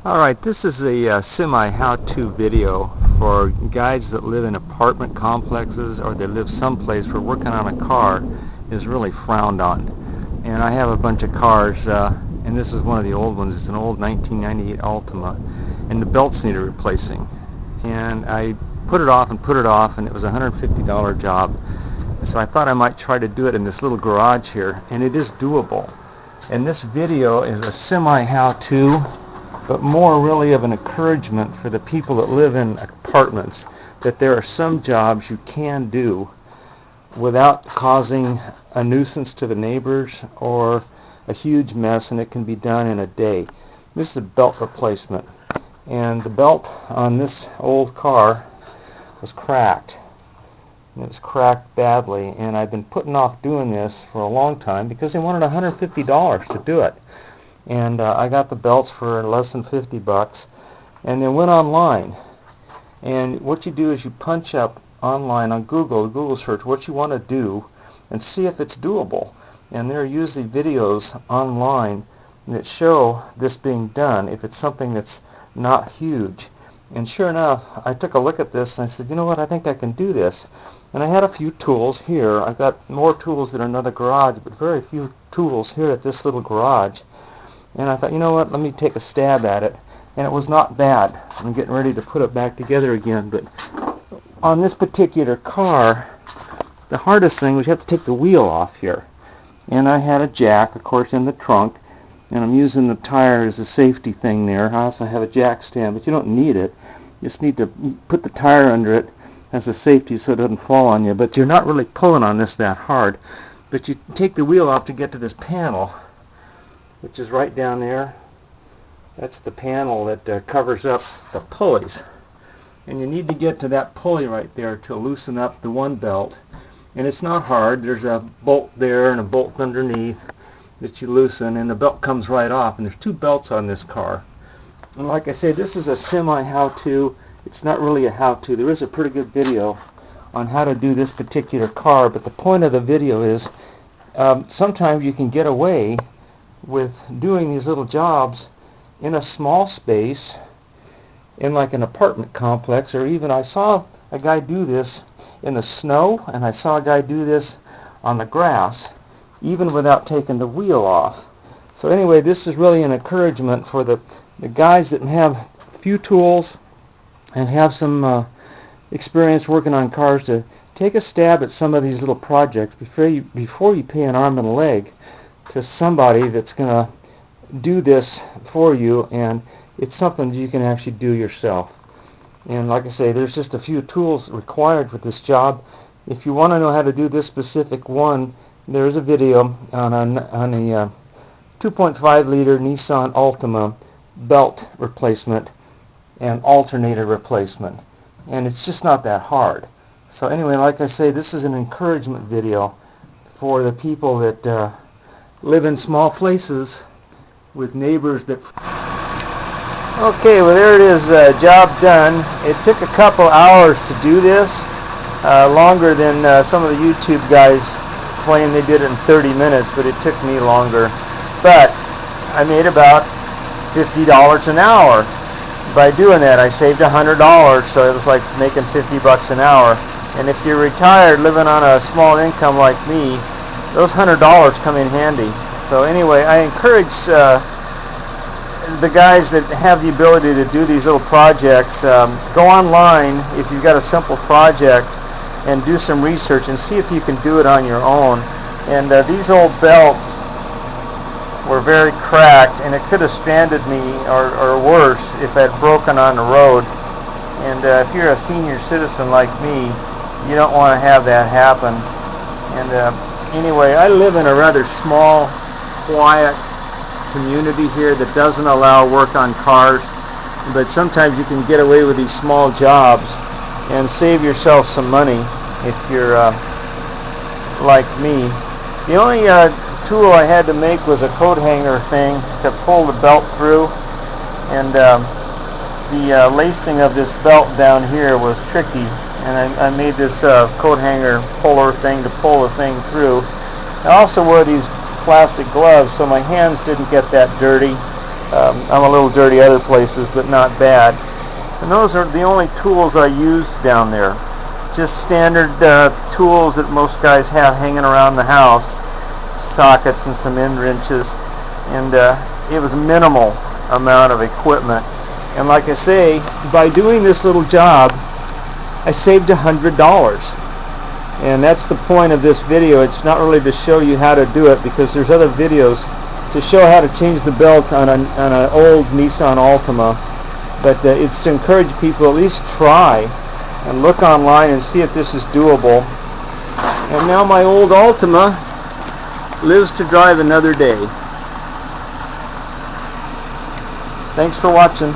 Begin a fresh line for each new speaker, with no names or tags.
Alright, this is a semi how-to video for guys that live in apartment complexes or they live someplace where working on a car is really frowned on. And I have a bunch of cars, and this is one of the old ones. It's an old 1998 Altima, and the belts needed replacing. And I put it off, and it was a $150 job. So I thought I might try to do it in this little garage here, and it is doable. And this video is a semi how-to, but more really of an encouragement for the people that live in apartments, that there are some jobs you can do without causing a nuisance to the neighbors or a huge mess, and it can be done in a day. This is a belt replacement, and the belt on this old car was cracked. And it was cracked badly, and I've been putting off doing this for a long time because they wanted $150 to do it. And I got the belts for less than 50 bucks, and then went online. And what you do is you punch up online on Google search what you want to do and see if it's doable. And there are usually videos online that show this being done if it's something that's not huge. And sure enough, I took a look at this and I said, you know what, I think I can do this. And I had a few tools here. I've got more tools in another garage, but very few tools here at this little garage. And I thought, you know what, let me take a stab at it. And it was not bad. I'm getting ready to put it back together again. But on this particular car, the hardest thing was you have to take the wheel off here. And I had a jack, of course, in the trunk. And I'm using the tire as a safety thing there. I also have a jack stand, but you don't need it. You just need to put the tire under it as a safety so it doesn't fall on you. But you're not really pulling on this that hard. But you take the wheel off to get to this panel, which is right down there. That's the panel that covers up the pulleys. And you need to get to that pulley right there to loosen up the one belt. And it's not hard. There's a bolt there and a bolt underneath that you loosen, and the belt comes right off. And there's two belts on this car. And like I say, this is a semi how-to. It's not really a how-to. There is a pretty good video on how to do this particular car, but the point of the video is sometimes you can get away with doing these little jobs in a small space in like an apartment complex, or even I saw a guy do this in the snow, and I saw a guy do this on the grass even without taking the wheel off. So anyway, this is really an encouragement for the guys that have few tools and have some experience working on cars to take a stab at some of these little projects before you pay an arm and a leg to somebody that's going to do this for you, and it's something you can actually do yourself. And like I say, there's just a few tools required for this job. If you want to know how to do this specific one, there's a video on a 2.5 liter Nissan Altima belt replacement and alternator replacement, and it's just not that hard. So anyway, like I say, this is an encouragement video for the people that live in small places with neighbors that... Okay, well there it is, job done. It took a couple hours to do this, longer than some of the YouTube guys claim they did it in 30 minutes, but it took me longer. But I made about $50 an hour. By doing that, I saved $100, so it was like making 50 bucks an hour. And if you're retired living on a small income like me, those $100 come in handy. So anyway, I encourage the guys that have the ability to do these little projects, go online if you've got a simple project and do some research and see if you can do it on your own. And these old belts were very cracked, and it could have stranded me or worse if it had broken on the road. And if you're a senior citizen like me, you don't want to have that happen. And anyway, I live in a rather small, quiet community here that doesn't allow work on cars, but sometimes you can get away with these small jobs and save yourself some money if you're like me. The only tool I had to make was a coat hanger thing to pull the belt through, and the lacing of this belt down here was tricky, and I made this coat hanger puller thing to pull the thing through. I also wore these plastic gloves so my hands didn't get that dirty, I'm a little dirty other places, but not bad. And those are the only tools I use down there. Just standard tools that most guys have hanging around the house, sockets and some end wrenches, and it was minimal amount of equipment. And like I say, by doing this little job, I saved $100. And that's the point of this video. It's not really to show you how to do it, because there's other videos to show how to change the belt on an old Nissan Altima, but it's to encourage people at least try and look online and see if this is doable. And now my old Altima lives to drive another day. Thanks for watching.